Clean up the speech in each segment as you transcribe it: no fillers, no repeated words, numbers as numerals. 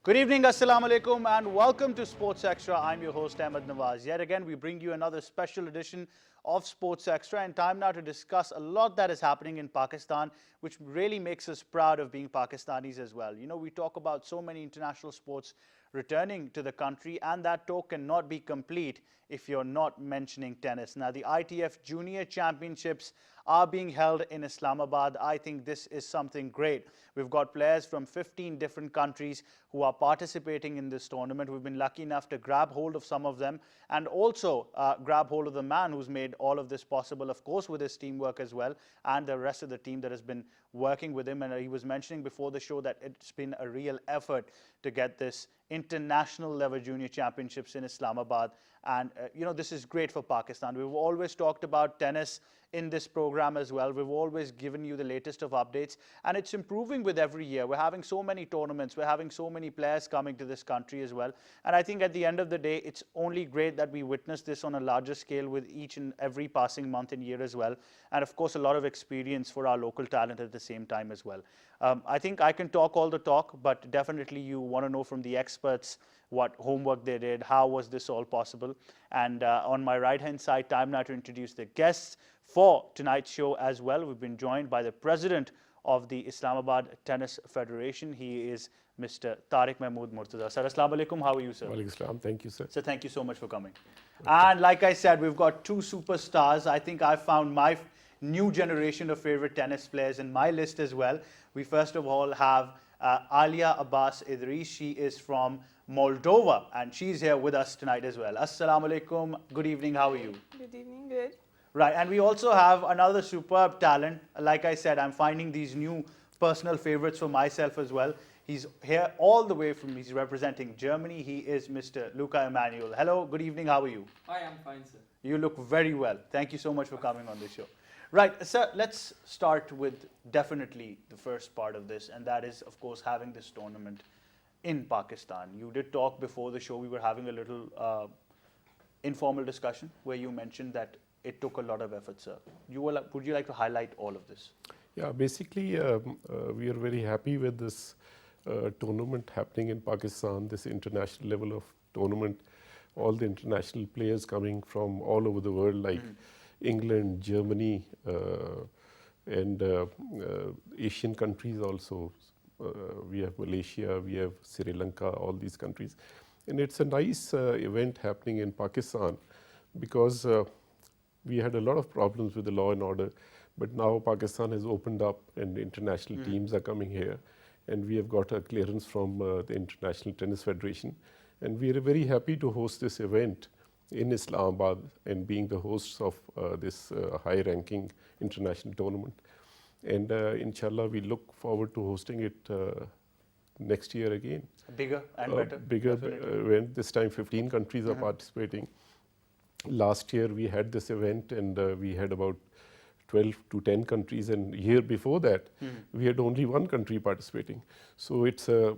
Good evening, Assalamu alaikum, and welcome to Sports Extra. I'm your host, Ahmed Nawaz. Yet again, we bring you another special edition of Sports Extra, and time now to discuss a lot that is happening in Pakistan, which really makes us proud of being Pakistanis as well. You know, we talk about so many international sports returning to the country, and that talk cannot be complete if you're not mentioning tennis. Now, the ITF Junior Championships are being held in Islamabad. I think this is something great. We've got players from 15 different countries who are participating in this tournament. We've been lucky enough to grab hold of some of them and also grab hold of the man who's made all of this possible, of course, with his teamwork as well, and the rest of the team that has been working with him. And he was mentioning before the show that it's been a real effort to get this international level junior championships in Islamabad. And, you know, this is great for Pakistan. We've always talked about tennis in this program as well. We've always given you the latest of updates, and it's improving with every year. We're having so many tournaments. We're having so many players coming to this country as well. And I think at the end of the day, it's only great that we witness this on a larger scale with each and every passing month and year as well. And of course, a lot of experience for our local talent at the same time as well. I think I can talk all the talk, but definitely you want to know from the experts what homework they did, how was this all possible. And on my right-hand side, time now to introduce the guests for tonight's show as well. We've been joined by the president of the Islamabad Tennis Federation. He is Mr. Tariq Mahmood Murtaza. Sir, Assalamu alaikum. How are you, sir? Walaikum salam. Thank you, sir. So thank you so much for coming. And like I said, we've got two superstars. I think I found my new generation of favorite tennis players in my list as well. We first of all have Alia Abbas Idris. She is from Moldova, and she's here with us tonight as well. Assalamu alaikum. Good evening. How are you? Good evening. Good. Right, and we also have another superb talent. Like I said, I'm finding these new personal favorites for myself as well. He's here all the way from, he's representing Germany. He is Mr. Luca Emanuel. Hello, good evening. How are you? Hi, I'm fine, sir. You look very well. Thank you so much for coming on this show. Right, sir, let's start with definitely the first part of this, and that is, of course, having this tournament in Pakistan. You did talk before the show. We were having a little informal discussion where you mentioned that it took a lot of effort, sir. Would you like to highlight all of this? Yeah, basically, we are very happy with this tournament happening in Pakistan, this international level of tournament. All the international players coming from all over the world, like England, Germany, and Asian countries also. We have Malaysia, we have Sri Lanka, all these countries. And it's a nice event happening in Pakistan because we had a lot of problems with the law and order, but now Pakistan has opened up and international teams are coming here, and we have got a clearance from the International Tennis Federation, and we are very happy to host this event in Islamabad and being the hosts of this high-ranking international tournament. And inshallah, we look forward to hosting it next year again. Bigger and better. Bigger event. This time 15 countries are participating. Last year we had this event and we had about 12 to 10 countries, and year before that we had only one country participating. So it's a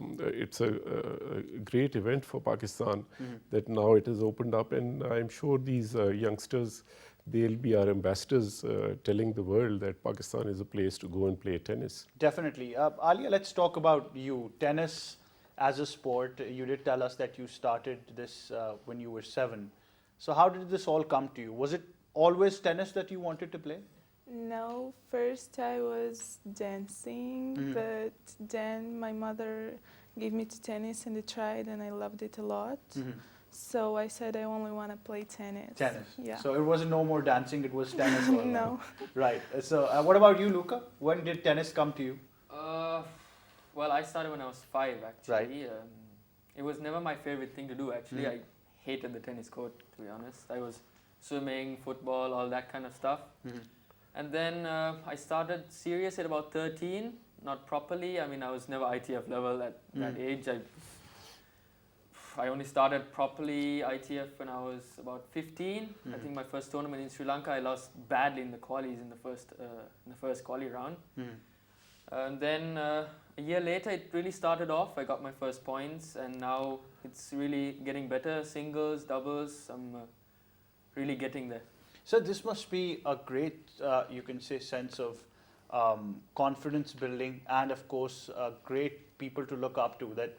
great event for Pakistan that now it has opened up, and I'm sure these youngsters, they'll be our ambassadors telling the world that Pakistan is a place to go and play tennis. Definitely. Alia, let's talk about you. Tennis as a sport, you did tell us that you started this when you were 7. So how did this all come to you? Was it always tennis that you wanted to play? No, first I was dancing, but then my mother gave me to tennis and I tried and I loved it a lot. So I said I only want to play tennis. Tennis. Yeah. So it wasn't no more dancing, it was tennis. All No. Right. So what about you, Luca? When did tennis come to you? Well, I started when I was 5, actually. Right. It was never my favorite thing to do, actually. I hated the tennis court, to be honest. I was swimming, football, all that kind of stuff. And then I started serious at about 13, not properly. I mean, I was never ITF level at that age. I only started properly ITF when I was about 15. I think my first tournament in Sri Lanka, I lost badly in the qualies in the first quali round. And then a year later, it really started off. I got my first points, and now it's really getting better. Singles, doubles, I'm really getting there. So this must be a great, you can say, sense of confidence building, and of course, great people to look up to, that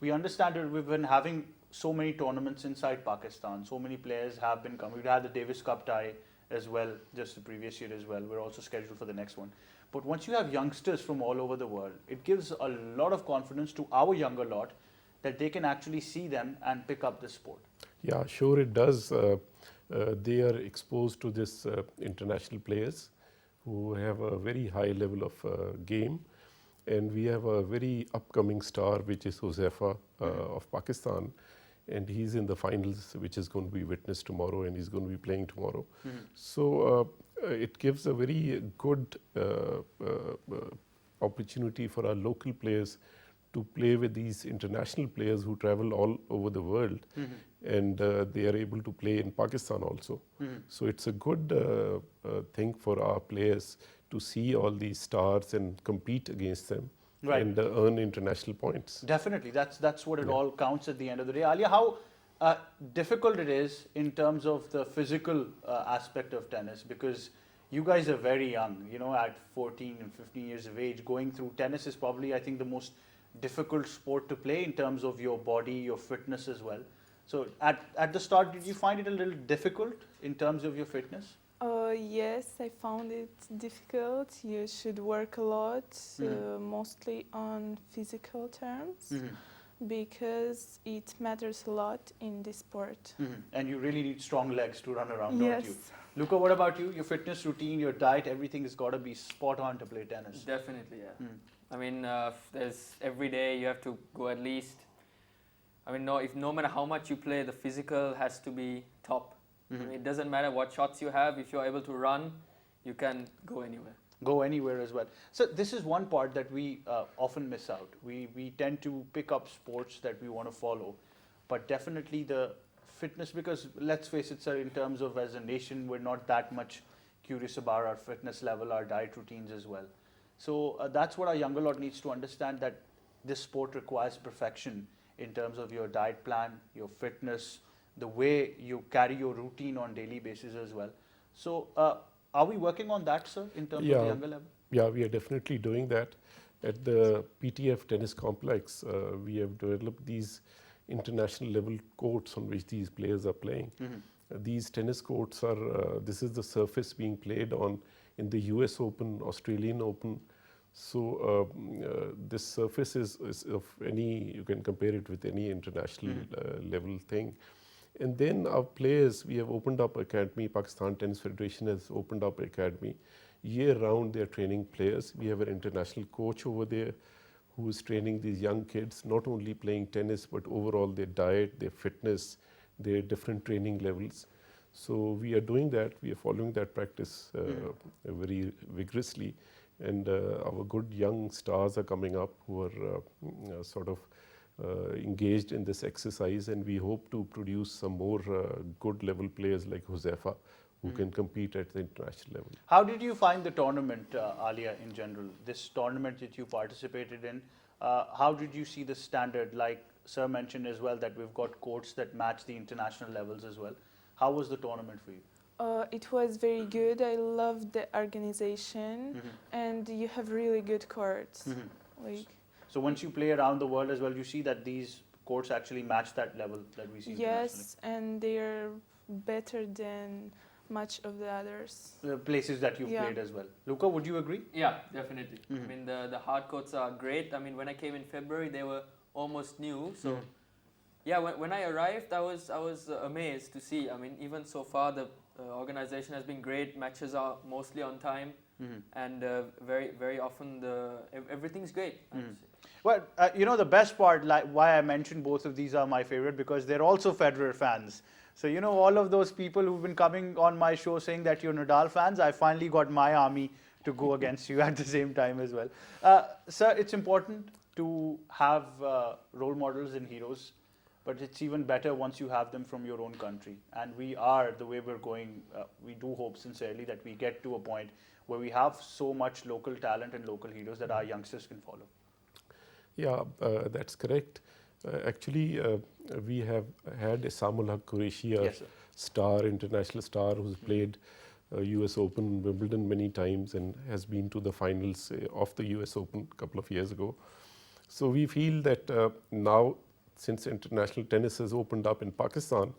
We understand that we've been having so many tournaments inside Pakistan. So many players have been coming. We had the Davis Cup tie as well, just the previous year as well. We're also scheduled for the next one. But once you have youngsters from all over the world, it gives a lot of confidence to our younger lot that they can actually see them and pick up the sport. Yeah, sure it does. They are exposed to this international players who have a very high level of game. And we have a very upcoming star, which is Huzaifa of Pakistan. And he's in the finals, which is going to be witnessed tomorrow, and he's going to be playing tomorrow. So it gives a very good opportunity for our local players to play with these international players who travel all over the world, and they are able to play in Pakistan also. So it's a good thing for our players to see all these stars and compete against them. Right. And earn international points. Definitely, that's what it all counts at the end of the day. Alia, how difficult it is in terms of the physical aspect of tennis, because you guys are very young, you know, at 14 and 15 years of age. Going through tennis is probably, I think, the most difficult sport to play in terms of your body, your fitness as well. So at the start, did you find it a little difficult in terms of your fitness? Yes, I found it difficult. You should work a lot, mostly on physical terms, because it matters a lot in this sport. And you really need strong legs to run around, Yes. don't you? Luca, what about you? Your fitness routine, your diet, everything has got to be spot on to play tennis. Definitely, yeah. I mean, there's every day you have to go at least. I mean, no matter how much you play, the physical has to be top. I mean, it doesn't matter what shots you have. If you're able to run, you can go anywhere. Go anywhere as well. So this is one part that we often miss out. We tend to pick up sports that we want to follow, but definitely the fitness, because let's face it, sir, in terms of as a nation, we're not that much curious about our fitness level, our diet routines as well. So that's what our younger lot needs to understand, that this sport requires perfection in terms of your diet plan, your fitness, the way you carry your routine on daily basis as well. So are we working on that, sir, in terms of the younger level? Yeah, we are definitely doing that. At the PTF Tennis Complex, we have developed these international level courts on which these players are playing. These tennis courts are, this is the surface being played on in the US Open, Australian Open. So this surface is of any, you can compare it with any international level thing. And then our players, we have opened up academy. Pakistan Tennis Federation has opened up academy. Year round they are training players. We have an international coach over there who is training these young kids, not only playing tennis, but overall their diet, their fitness, their different training levels. So we are doing that. We are following that practice very vigorously. And our good young stars are coming up who are sort of engaged in this exercise, and we hope to produce some more good level players like Huzaifa who can compete at the international level. How did you find the tournament, Alia, in general? This tournament that you participated in, how did you see the standard? Like Sir mentioned as well that we've got courts that match the international levels as well. How was the tournament for you? It was very good. I loved the organization, and you have really good courts. Like, so once you play around the world as well, you see that these courts actually match that level that we see internationally. yes, and they're better than much of the others. The places that you've played as well. Luca, would you agree? Yeah, definitely. I mean, the hard courts are great. I mean, when I came in February, they were almost new. So, yeah, when I arrived, I was amazed to see. I mean, even so far, the organization has been great. Matches are mostly on time, and very often everything's great. I would say. Well, you know, the best part, like why I mentioned both of these are my favorite, because they're also Federer fans. So, you know, all of those people who've been coming on my show saying that you're Nadal fans, I finally got my army to go against you at the same time as well. Sir, it's important to have role models and heroes, but it's even better once you have them from your own country. And we are, the way we're going, we do hope sincerely that we get to a point where we have so much local talent and local heroes that our youngsters can follow. Yeah, that's correct. Actually, we have had Samul Haq Qureshi, a international star who's played US Open, Wimbledon many times and has been to the finals of the US Open a couple of years ago. So we feel that now since international tennis has opened up in Pakistan,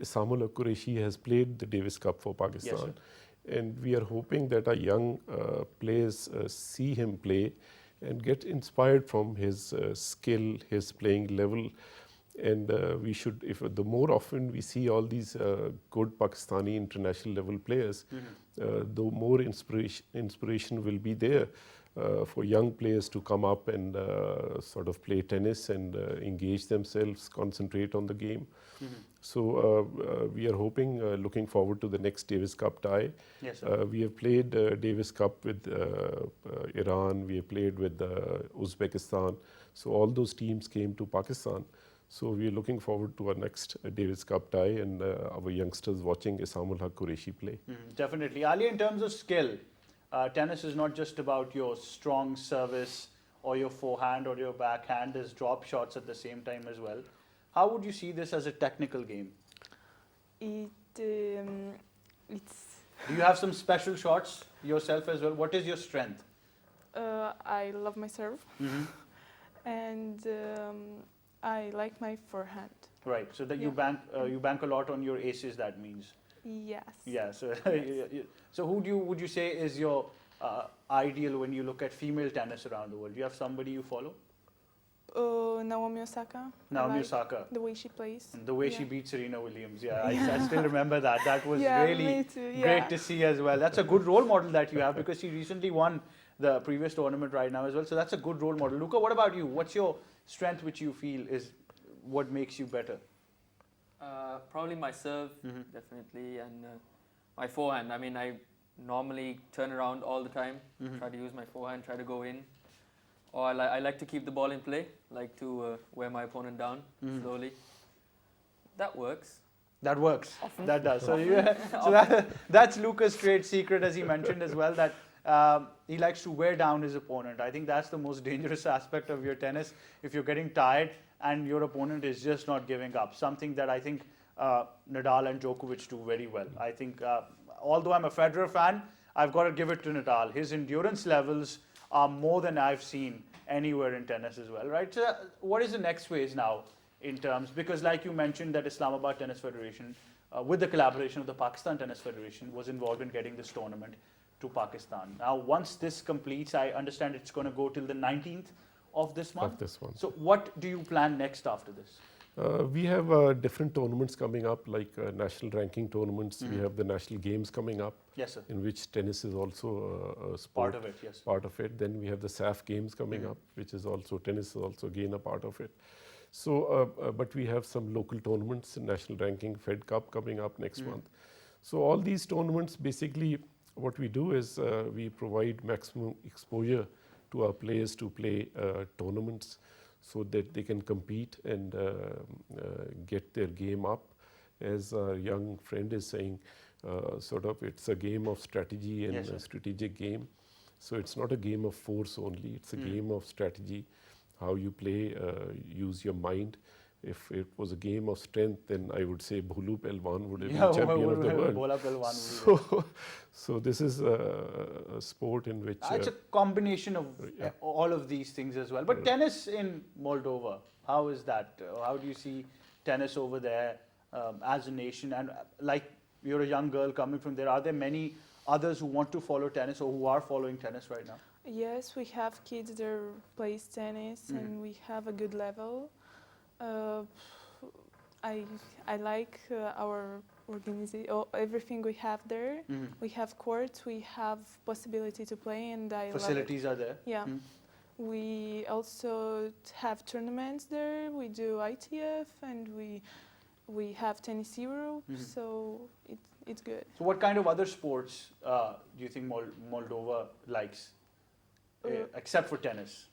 Isamullah Qureshi has played the Davis Cup for Pakistan. Yes, and we are hoping that our young players see him play and get inspired from his skill, his playing level. And we should, if the more often we see all these good Pakistani international level players, the more inspiration will be there for young players to come up and sort of play tennis and engage themselves, concentrate on the game. So we are hoping, looking forward to the next Davis Cup tie. Yes, sir. We have played Davis Cup with Iran, we have played with Uzbekistan. So all those teams came to Pakistan. So we are looking forward to our next Davis Cup tie and our youngsters watching Isamullah Qureshi play. Definitely. Ali, in terms of skill, tennis is not just about your strong service or your forehand or your backhand. There's drop shots at the same time as well. How would you see this as a technical game? It's Do you have some special shots yourself as well? What is your strength? I love my serve, and I like my forehand. Right. So that Yeah. you bank a lot on your aces. That means. Yes. Yeah. So Yes. so who would you say is your ideal when you look at female tennis around the world? Do you have somebody you follow? Naomi Osaka. I Naomi like Osaka. the way she plays. And the way she Yeah. beat Serena Williams. Yeah, I still remember that. That was Yeah, really me too, yeah. great to see as well. That's a good role model that you have because she recently won the previous tournament right now as well. So that's a good role model. Luca, what about you? What's your strength which you feel is what makes you better? Probably my serve, definitely, and my forehand. I mean, I normally turn around all the time, try to use my forehand, try to go in. Or I like to keep the ball in play, like to wear my opponent down slowly. That works. That works. Often. That does. So, that's Luca's trade secret, as he mentioned as well, that he likes to wear down his opponent. I think that's the most dangerous aspect of your tennis. If you're getting tired and your opponent is just not giving up, something that I think Nadal and Djokovic do very well. I think, although I'm a Federer fan, I've got to give it to Nadal. His endurance levels are more than I've seen anywhere in tennis as well, right? So what is the next phase now in terms, because like you mentioned that Islamabad Tennis Federation, with the collaboration of the Pakistan Tennis Federation, was involved in getting this tournament to Pakistan. Now, once this completes, I understand it's going to go till the 19th of this month. Of this month. So what do you plan next after this? We have different tournaments coming up, like national ranking tournaments. We have the national games coming up, Yes, sir. in which tennis is also a sport. Part of it, yes. Part of it. Then we have the SAF games coming up, which is also tennis is also again a part of it. So, but we have some local tournaments, national ranking, Fed Cup coming up next month. So all these tournaments, basically, what we do is we provide maximum exposure to our players to play tournaments, so that they can compete and get their game up. As a young friend is saying, sort of it's a game of strategy and Yes, sir. a strategic game. So it's not a game of force only, it's a game of strategy, how you play, use your mind. If it was a game of strength, then I would say Bholu Pelwan would have been champion of the world. Bola Pelwan would be there. So this is a sport in which... It's a combination of yeah. all of these things as well. But tennis in Moldova, how is that? How do you see tennis over there as a nation? And like you're a young girl coming from there, are there many others who want to follow tennis or who are following tennis right now? Yes, we have kids that plays tennis and we have a good level. I like our organization, everything we have there. We have courts, we have possibility to play, and I Facilities are there. love it. Yeah. We also have tournaments there. We do ITF and we have Tennis Europe, so it's good. So what kind of other sports do you think Moldova likes, except for tennis?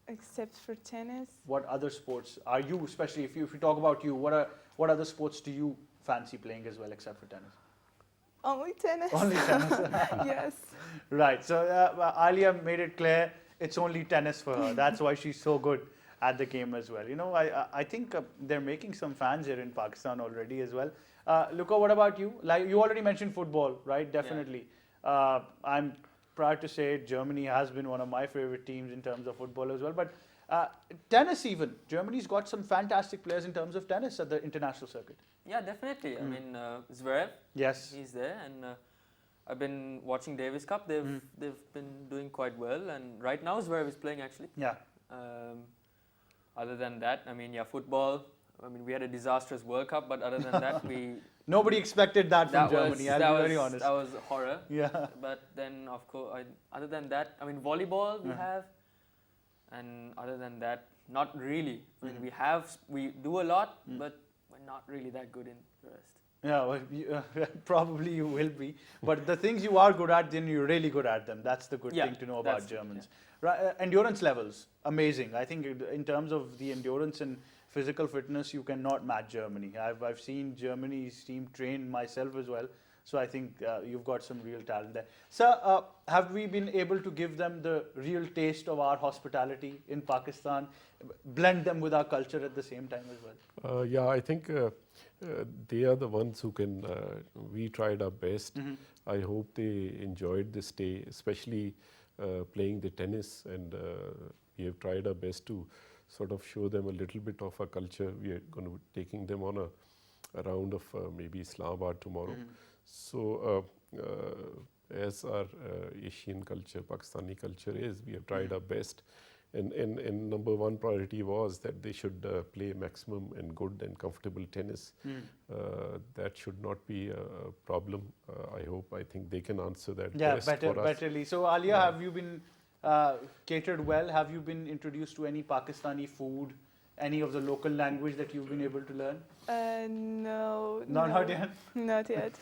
Except for tennis. What other sports are you, especially if you talk about you, what other sports do you fancy playing as well except for tennis? Only tennis. Only tennis. Yes. Right. So Alia made it clear it's only tennis for her. That's why she's so good at the game as well. You know, I think they're making some fans here in Pakistan already as well. Luca, what about you? Like you already mentioned football, right? Definitely. I'm proud to say Germany has been one of my favorite teams in terms of football as well. But tennis even, Germany's got some fantastic players in terms of tennis at the international circuit. Yeah, definitely. I mean, Zverev, Yes. he's there, and I've been watching Davis Cup. They've been doing quite well, and right now Zverev is playing actually. Yeah. Other than that, I mean, yeah, football. I mean, we had a disastrous World Cup, but other than that, Nobody expected that from Germany, I'll be very honest. That was horror. Yeah. But then, of course, other than that, I mean, volleyball we have, and other than that, not really. I mean, we do a lot, but we're not really that good in the rest. Yeah, well, probably you will be. But the things you are good at, then you're really good at them. That's the good thing to know about Germans. Right, endurance levels, amazing. I think in terms of the endurance and physical fitness, you cannot match Germany. I've seen Germany's team train myself as well. So I think you've got some real talent there. Sir, have we been able to give them the real taste of our hospitality in Pakistan, blend them with our culture at the same time as well? Yeah, I think they are the ones who can, we tried our best. I hope they enjoyed this day, especially playing the tennis, and we have tried our best to sort of show them a little bit of our culture. We are going to be taking them on a round of maybe Islamabad tomorrow. So as our Asian culture, Pakistani culture is, we have tried our best. And number one priority was that they should play maximum and good and comfortable tennis. That should not be a problem. I think they can answer that best for us. Betterly. So Alia, have you been catered well? Have you been introduced to any Pakistani food, any of the local language that you've been able to learn? No. Not yet? Not yet.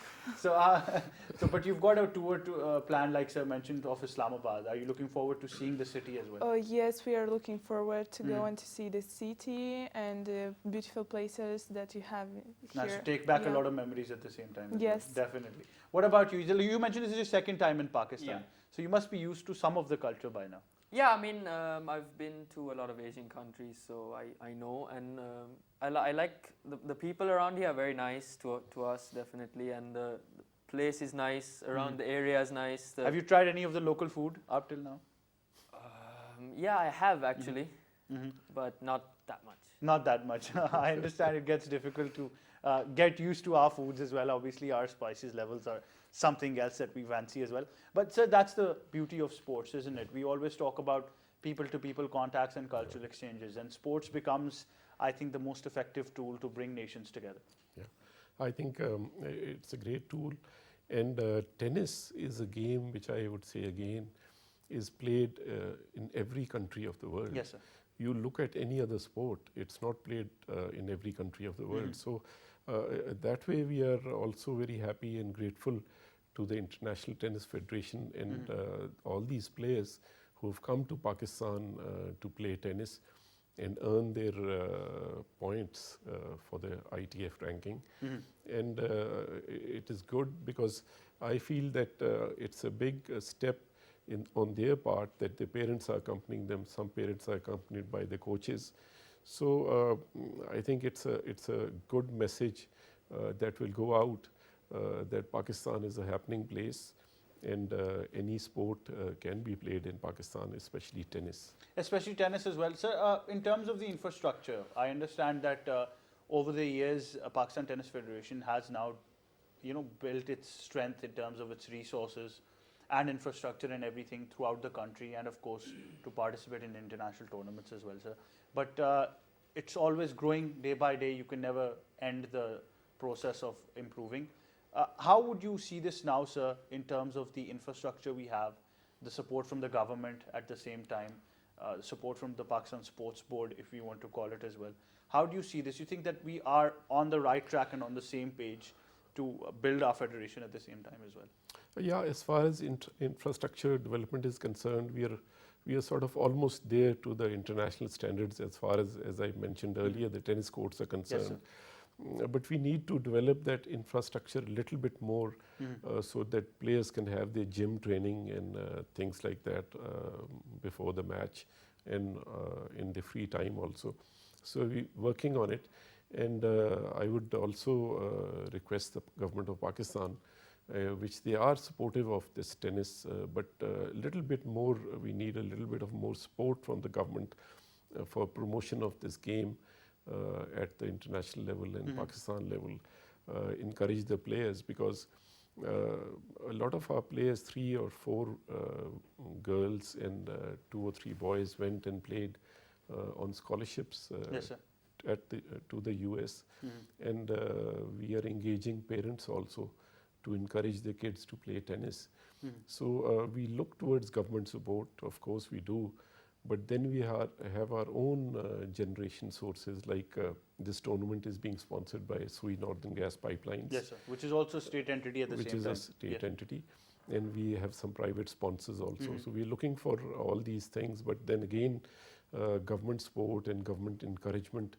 But you've got a tour to plan, like Sir mentioned, of Islamabad. Are you looking forward to seeing the city as well? Oh yes, we are looking forward to go and to see the city and the beautiful places that you have here. Nice to take back a lot of memories at the same time. Yes. Definitely. What about you? You mentioned this is your second time in Pakistan. Yeah. So you must be used to some of the culture by now. Yeah, I mean, I've been to a lot of Asian countries, so I know, and I like the people around here are very nice to us, definitely, and the place is nice, around the area is nice. Have you tried any of the local food up till now? Yeah, I have actually, but not that much. Not that much. I understand it gets difficult to get used to our foods as well. Obviously, our spices levels are something else that we fancy as well. But sir, that's the beauty of sports, isn't it? We always talk about people-to-people contacts and cultural exchanges, and sports becomes, I think, the most effective tool to bring nations together. Yeah, I think it's a great tool, and tennis is a game which I would say again is played in every country of the world. Yes, sir. You look at any other sport, it's not played in every country of the world. So that way we are also very happy and grateful to the International Tennis Federation and all these players who have come to Pakistan to play tennis and earn their points for the ITF ranking. And it is good because I feel that it's a big step on their part that the parents are accompanying them. Some parents are accompanied by the coaches. So I think it's a good message that will go out that Pakistan is a happening place, and any sport can be played in Pakistan, especially tennis. Especially tennis as well. Sir, in terms of the infrastructure, I understand that over the years, Pakistan Tennis Federation has now, built its strength in terms of its resources and infrastructure and everything throughout the country, and of course to participate in international tournaments as well, sir. But it's always growing day by day. You can never end the process of improving. How would you see this now, sir, in terms of the infrastructure we have, the support from the government at the same time, support from the Pakistan Sports Board, if we want to call it as well? How do you see this? You think that we are on the right track and on the same page to build our federation at the same time as well? Yeah, as far as infrastructure development is concerned, we are sort of almost there to the international standards as far as I mentioned earlier, the tennis courts are concerned. Yes, but we need to develop that infrastructure a little bit more so that players can have their gym training and things like that before the match and in the free time also. So we're working on it, and I would also request the government of Pakistan which they are supportive of this tennis, but a little bit more, we need a little bit of more support from the government for promotion of this game at the international level and Pakistan level. Encourage the players, because a lot of our players, 3 or 4 girls and 2 or 3 boys went and played on scholarships to the US, and we are engaging parents also to encourage the kids to play tennis. So we look towards government support, of course we do, but then we have our own generation sources, like this tournament is being sponsored by Sui Northern Gas Pipelines. Yes, sir. Which is also a state entity at the same time. Which is a state entity. And we have some private sponsors also. So we're looking for all these things, but then again, government support and government encouragement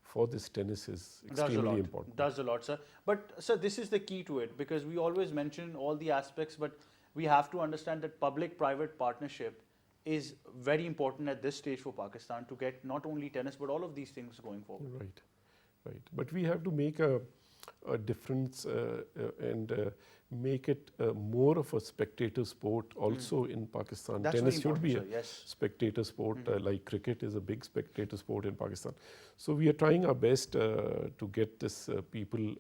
for this tennis is extremely important. Does a lot, sir. But sir, this is the key to it, because we always mention all the aspects, but we have to understand that public-private partnership is very important at this stage for Pakistan to get not only tennis but all of these things going forward. Right, right. But we have to make a difference and make it more of a spectator sport also in Pakistan. That's tennis should be sir, a spectator sport, like cricket is a big spectator sport in Pakistan. So we are trying our best to get this people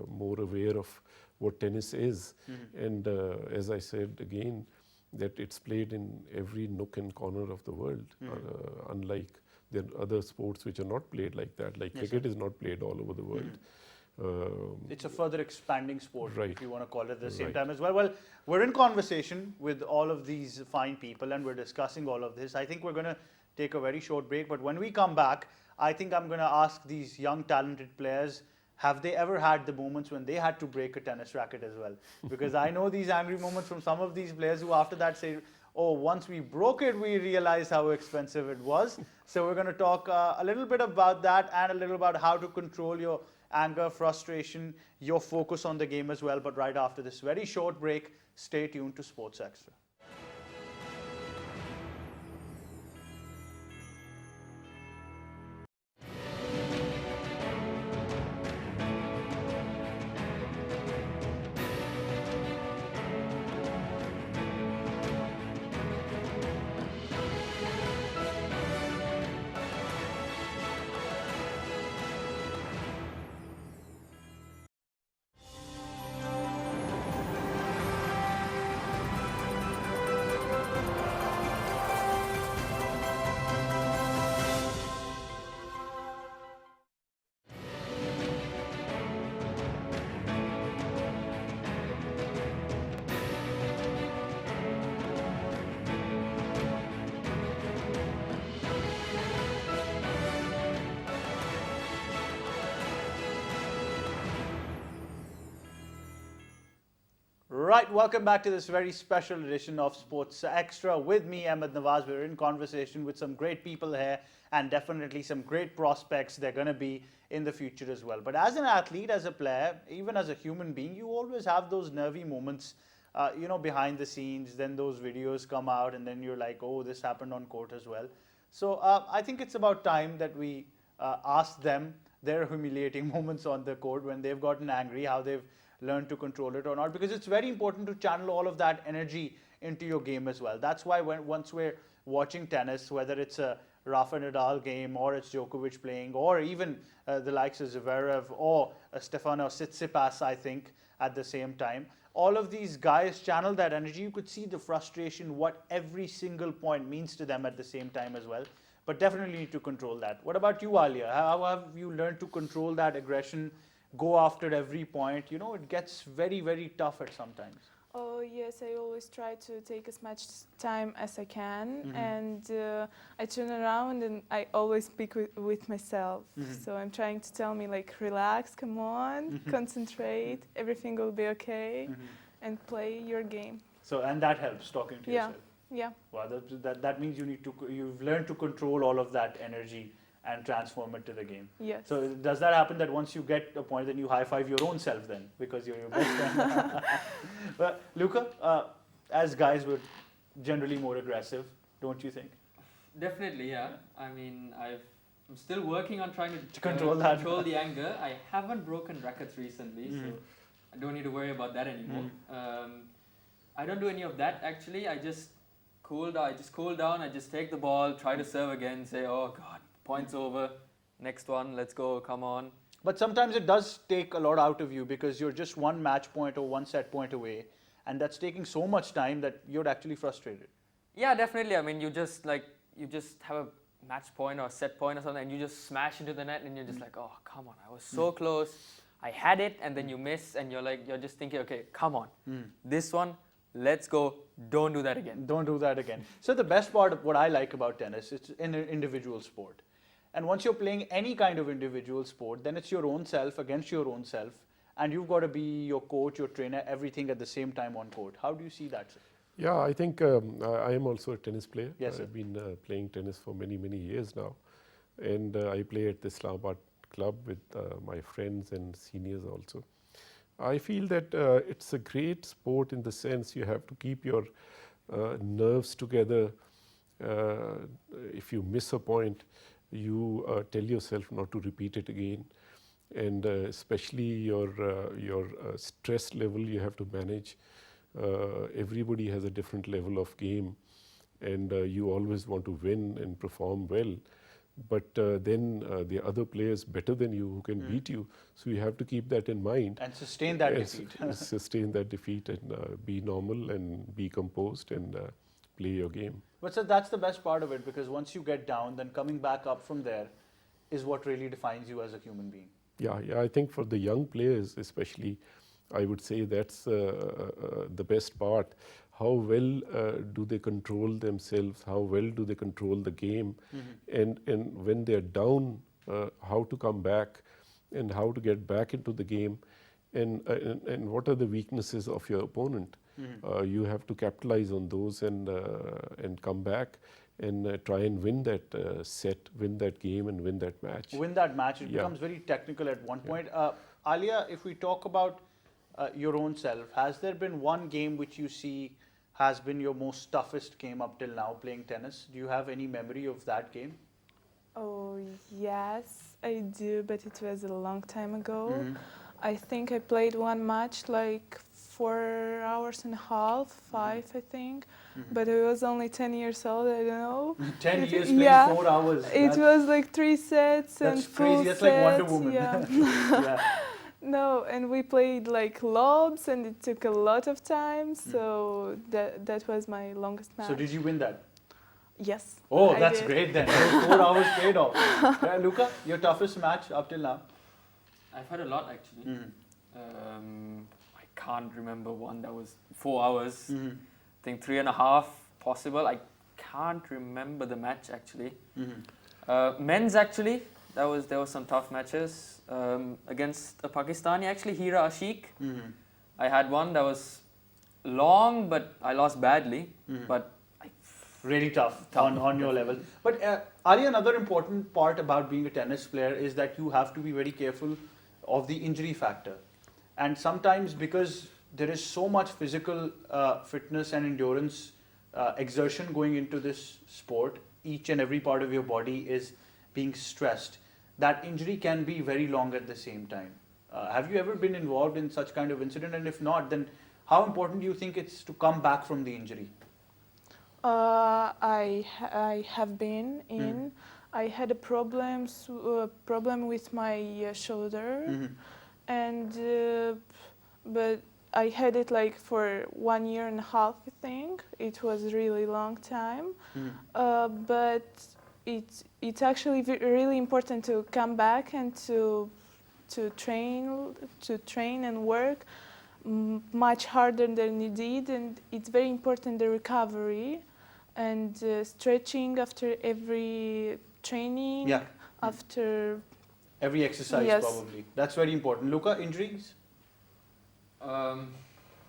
more aware of what tennis is. And as I said again, that it's played in every nook and corner of the world, unlike there are other sports which are not played like that, like cricket is not played all over the world. It's a further expanding sport, right, if you want to call it at the same time as well. Well, we're in conversation with all of these fine people and we're discussing all of this. I think we're going to take a very short break, but when we come back, I think I'm going to ask these young talented players, have they ever had the moments when they had to break a tennis racket as well? Because I know these angry moments from some of these players who after that say, oh, once we broke it, we realized how expensive it was. So we're going to talk a little bit about that and a little about how to control your anger, frustration, your focus on the game as well. But right after this very short break, stay tuned to Sports Extra. Right, welcome back to this very special edition of Sports Extra with me, Ahmed Nawaz. We're in conversation with some great people here and definitely some great prospects they're going to be in the future as well. But as an athlete, as a player, even as a human being, you always have those nervy moments, you know, behind the scenes. Then those videos come out and then you're like, oh, this happened on court as well. So I think it's about time that we ask them their humiliating moments on the court when they've gotten angry, how they've learn to control it or not, because it's very important to channel all of that energy into your game as well. That's why once we're watching tennis, whether it's a Rafa Nadal game or it's Djokovic playing or even the likes of Zverev or Stefanos Tsitsipas, I think, at the same time, all of these guys channel that energy. You could see the frustration, what every single point means to them at the same time as well. But definitely need to control that. What about you, Alia? How have you learned to control that aggression, go after every point? You know, it gets very, very tough at sometimes. Oh, yes, I always try to take as much time as I can. And I turn around and I always speak with myself. So I'm trying to tell me, like, relax, come on, concentrate, everything will be okay, and play your game. So, and that helps, talking to yourself. Yeah. Wow, that means you've learned to control all of that energy and transform it to the game. Yes. So does that happen that once you get a point, then you high-five your own self then, because you're your best friend? But Luca, as guys, we're generally more aggressive, don't you think? Definitely, yeah. I mean, I'm still working on trying to control control the anger. I haven't broken rackets recently, so I don't need to worry about that anymore. I don't do any of that actually. I just cool down. I just take the ball, try to serve again, say, oh God, point's over. Next one, let's go, come on. But sometimes it does take a lot out of you because you're just one match point or one set point away, and that's taking so much time that you're actually frustrated. Yeah, definitely. I mean, you just have a match point or a set point or something, and you just smash into the net, and you're just like, oh, come on, I was so close. I had it, and then you miss, and you're just thinking, okay, come on, this one, let's go. Don't do that again. Don't do that again. So the best part of what I like about tennis, it's an individual sport. And once you're playing any kind of individual sport, then it's your own self against your own self. And you've got to be your coach, your trainer, everything at the same time on court. How do you see that, sir? Yeah, I think I am also a tennis player. Yes, sir. I've been playing tennis for many, many years now. And I play at the ISLAMABAD club with my friends and seniors also. I feel that it's a great sport in the sense you have to keep your nerves together. If you miss a point, you tell yourself not to repeat it again. And especially your stress level you have to manage. Everybody has a different level of game, and you always want to win and perform well. But then the other players better than you who can beat you, so you have to keep that in mind. And sustain that defeat. Sustain that defeat and be normal and be composed and play your game. But sir, that's the best part of it, because once you get down, then coming back up from there is what really defines you as a human being. Yeah, I think for the young players especially, I would say that's the best part. How well do they control themselves? How well do they control the game? And when they're down, how to come back and how to get back into the game, and what are the weaknesses of your opponent? You have to capitalize on those and come back and try and win that set, win that game, and win that match. Win that match. It becomes very technical at one point. Alia, if we talk about your own self, has there been one game which you see has been your most toughest game up till now playing tennis? Do you have any memory of that game? Oh, yes, I do, but it was a long time ago. I think I played one match like 4 hours and a half, 5, I think. But I was only 10 years old, I don't know. 10 years playing 4 hours. It was like 3 sets and full That's crazy. That's sets. like Wonder Woman. Yeah. No, and we played like lobs, and it took a lot of time. So that was my longest match. So did you win that? Yes. Oh, I that's did. great then. Those 4 hours paid off. Luca, your toughest match up till now? I've had a lot actually. I can't remember one that was 4 hours. I think 3.5 possible. I can't remember the match actually. Men's actually, there was some tough matches against a Pakistani actually, Hira Ashik. I had one that was long, but I lost badly. But Really tough on your level. But Arya, another important part about being a tennis player is that you have to be very careful of the injury factor. And sometimes because there is so much physical fitness and endurance exertion going into this sport, each and every part of your body is being stressed. That injury can be very long at the same time. Have you ever been involved in such kind of incident? And if not, then how important do you think it's to come back from the injury? I have been in. I had a problem with my shoulder, and but I had it like for 1.5 years, I think. It was really long time, but it's actually really important to come back and to train and work much harder than you did, and it's very important the recovery and stretching after every training, after every exercise. Probably that's very important. Luca, injuries? I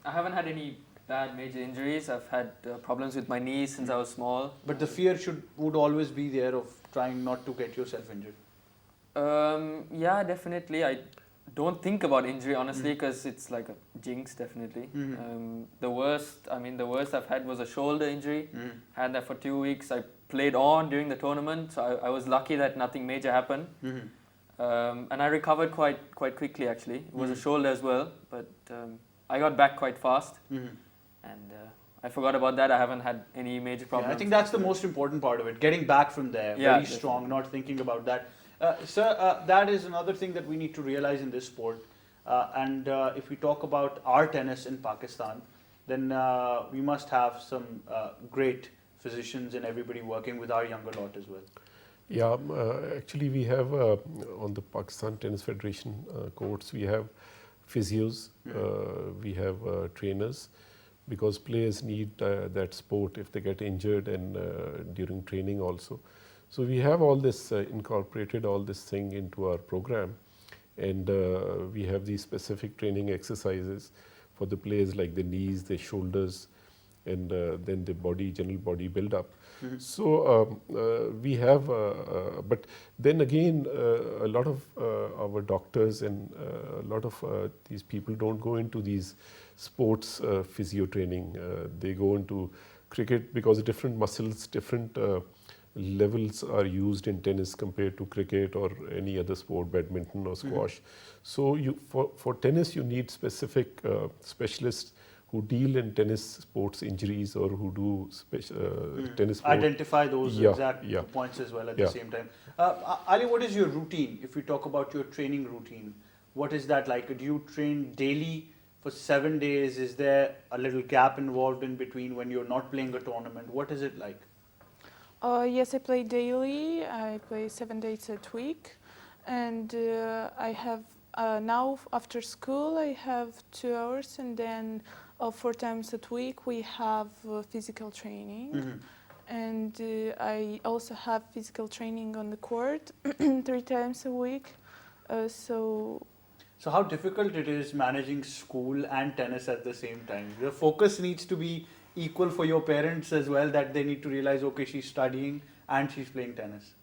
haven't had any bad major injuries. I've had problems with my knees since I was small. But the fear would always be there of trying not to get yourself injured. Yeah, definitely. I don't think about injury honestly, because it's like a jinx, definitely. The worst I've had was a shoulder injury. Had that for 2 weeks. I played on during the tournament, so I was lucky that nothing major happened. and I recovered quite quickly actually. It was a shoulder as well, but I got back quite fast, and I forgot about that. I haven't had any major problems. I think that's the most important part of it, getting back from there, very strong, not thinking about that. Sir, that is another thing that we need to realize in this sport. And if we talk about our tennis in Pakistan, then we must have some great physicians and everybody working with our younger lot as well. Yeah, actually we have on the Pakistan Tennis Federation courts, we have physios, we have trainers, because players need that sport if they get injured and during training also. So we have all this incorporated all this thing into our program, and we have these specific training exercises for the players, like the knees, the shoulders, and then the body, general body build up. So we have, but then again, a lot of our doctors and a lot of these people don't go into these sports physio training. They go into cricket because different muscles, different levels are used in tennis compared to cricket or any other sport, badminton or squash. So for tennis, you need specific specialists who deal in tennis sports injuries or who do tennis sport. Identify those exact points as well at the same time. Ali, what is your routine? If we talk about your training routine, what is that like? Do you train daily for 7 days? Is there a little gap involved in between when you're not playing a tournament? What is it like? Yes, I play daily. I play 7 days a week, and I have now after school I have 2 hours, and then 4 times a week we have physical training, and I also have physical training on the court 3 times a week. So how difficult it is managing school and tennis at the same time? The focus needs to be equal for your parents as well, that they need to realize, okay, she's studying and she's playing tennis.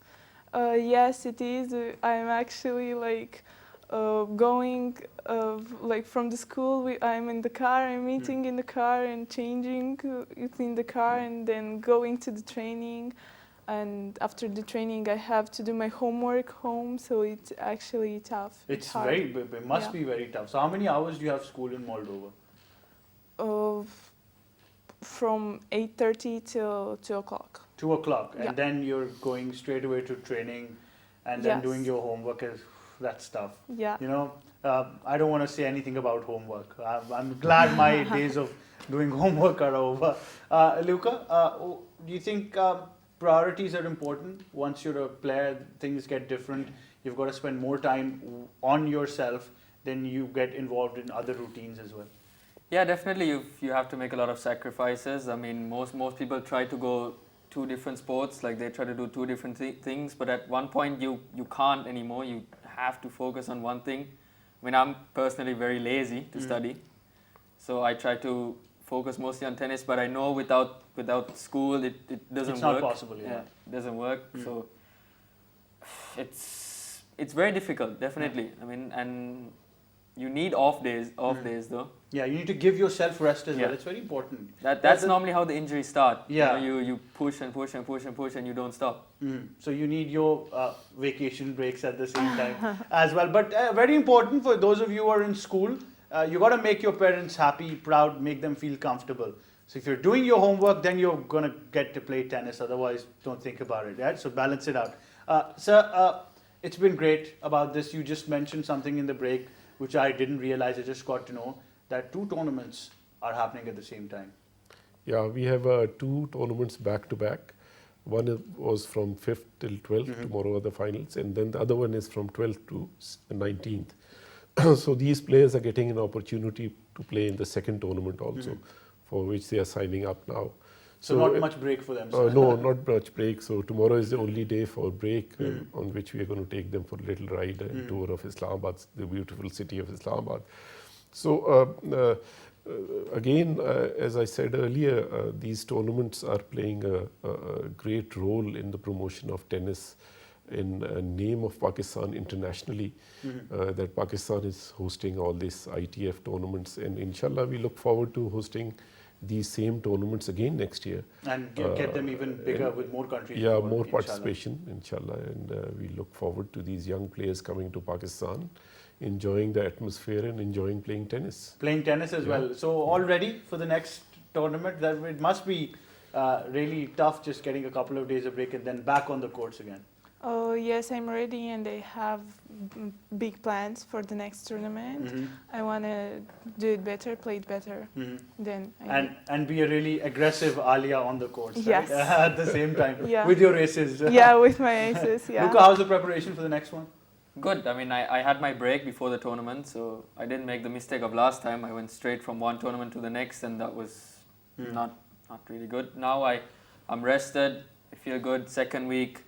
Yes, it is. I'm actually like going like from the school. I'm in the car. I'm eating in the car and changing in the car, and then going to the training. And after the training, I have to do my homework home. So it's actually tough. It's hard. It must be very tough. So how many hours do you have school in Moldova? From 8:30 till 2 o'clock. 2 o'clock, and then you're going straight away to training, and then doing your homework. That's tough. Yeah. You know, I don't want to say anything about homework. I'm glad my days of doing homework are over. Luca, do you think priorities are important? Once you're a player, things get different. You've got to spend more time on yourself, then you get involved in other routines as well. Yeah, definitely. You have to make a lot of sacrifices. I mean, most people try to go 2 different sports, like they try to do 2 different things, but at one point you can't anymore. You have to focus on one thing. I mean, I'm personally very lazy to study, so I try to focus mostly on tennis, but I know without school it doesn't work. It's not possible. Yeah, it doesn't work. So it's very difficult, definitely. I mean, and you need off days though. Yeah, you need to give yourself rest as well. It's very important. That's normally how the injuries start. Yeah. You push and push and push and push, and you don't stop. So you need your vacation breaks at the same time as well. But very important for those of you who are in school, you got to make your parents happy, proud, make them feel comfortable. So if you're doing your homework, then you're going to get to play tennis. Otherwise, don't think about it. Right? So balance it out. Sir, it's been great about this. You just mentioned something in the break, which I didn't realize. I just got to know that 2 tournaments are happening at the same time. Yeah, we have 2 tournaments back to back. One was from 5th till 12th, tomorrow are the finals, and then the other one is from 12th to 19th. So these players are getting an opportunity to play in the second tournament also, for which they are signing up now. So not much break for them? No, not much break. So tomorrow is the only day for break on which we are going to take them for a little ride and tour of Islamabad, the beautiful city of Islamabad. So again, as I said earlier, these tournaments are playing a great role in the promotion of tennis in name of Pakistan internationally, that Pakistan is hosting all these ITF tournaments, and inshallah we look forward to hosting these same tournaments again next year. And get them even bigger with more countries. Yeah, involved, more inshallah. participation, inshallah. And we look forward to these young players coming to Pakistan, enjoying the atmosphere and enjoying playing tennis. Playing tennis as well. So all ready for the next tournament? That it must be really tough just getting a couple of days of break and then back on the courts again. Oh yes, I'm ready, and I have big plans for the next tournament. I want to do it better, play it better. Then And be a really aggressive Alia on the courts, yes. right? At the same time, Yeah. with your races. Yeah, with my aces. Yeah. Luca, how's the preparation for the next one? Good. I mean, I had my break before the tournament, so I didn't make the mistake of last time. I went straight from one tournament to the next, and that was not really good. Now I'm rested. I feel good. Second week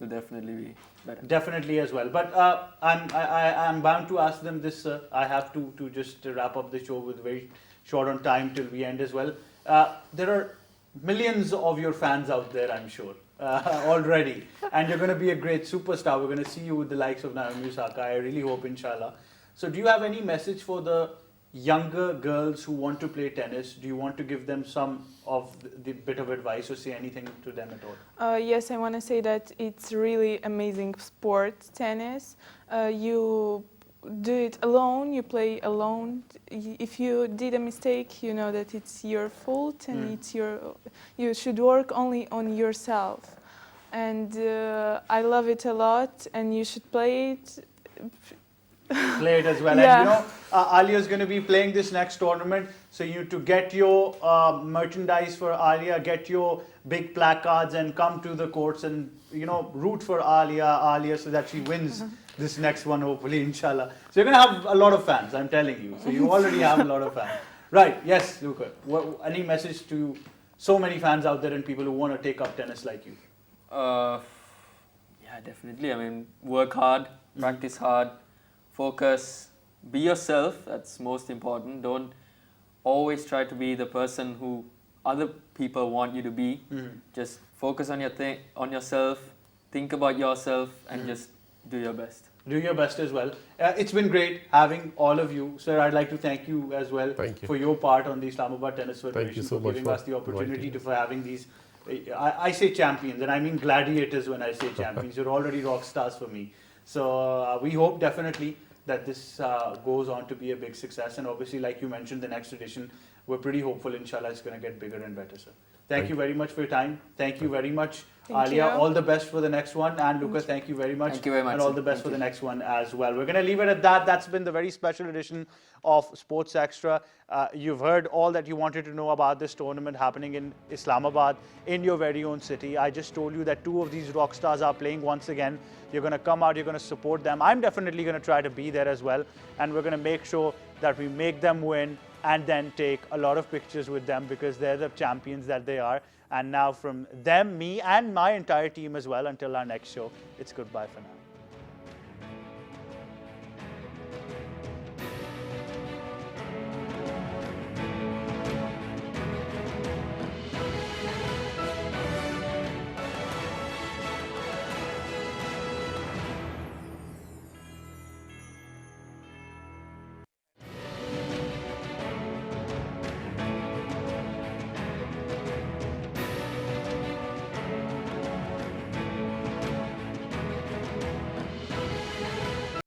will definitely be better. Definitely as well. But I'm bound to ask them this. I have to just wrap up the show with very short on time till we end as well. There are millions of your fans out there, I'm sure, already. And you're going to be a great superstar. We're going to see you with the likes of Naomi Osaka. I really hope, inshallah. So do you have any message for the younger girls who want to play tennis? Do you want to give them some of the bit of advice or say anything to them at all? Yes, I want to say that it's really amazing sport, tennis. You do it alone, you play alone. If you did a mistake, you know that it's your fault, and you should work only on yourself. And I love it a lot, and you should play it. Play it as well. Yeah. And you know, Alia is going to be playing this next tournament. So you to get your merchandise for Alia, get your big placards and come to the courts and, you know, root for Alia so that she wins this next one, hopefully, inshallah. So you're going to have a lot of fans, I'm telling you. So you already have a lot of fans. Right, yes, Luca. Any message to so many fans out there and people who want to take up tennis like you? Yeah, definitely. I mean, work hard, practice hard, focus, be yourself. That's most important. Don't always try to be the person who other people want you to be. Just focus on on yourself, think about yourself, and just do your best. Do your best as well. It's been great having all of you. Sir, I'd like to thank you as well for your part on the Islamabad Tennis Federation. Thank you so for much giving us the opportunity for having these. I say champions, and I mean gladiators when I say champions. You're already rock stars for me. So we hope definitely that this goes on to be a big success. And obviously, like you mentioned, the next edition, we're pretty hopeful, inshallah, it's going to get bigger and better, sir. Thank you very much for your time. Thank you very much, Alia. All the best for the next one. And Luca, thank you very much. Thank you very much. And all the best for the next one as well. We're going to leave it at that. That's been the very special edition of Sports Extra. You've heard all that you wanted to know about this tournament happening in Islamabad, in your very own city. I just told you that two of these rock stars are playing once again. You're going to come out, you're going to support them. I'm definitely going to try to be there as well. And we're going to make sure that we make them win and then take a lot of pictures with them because they're the champions that they are. And now from them, me and my entire team as well, until our next show, it's goodbye for now.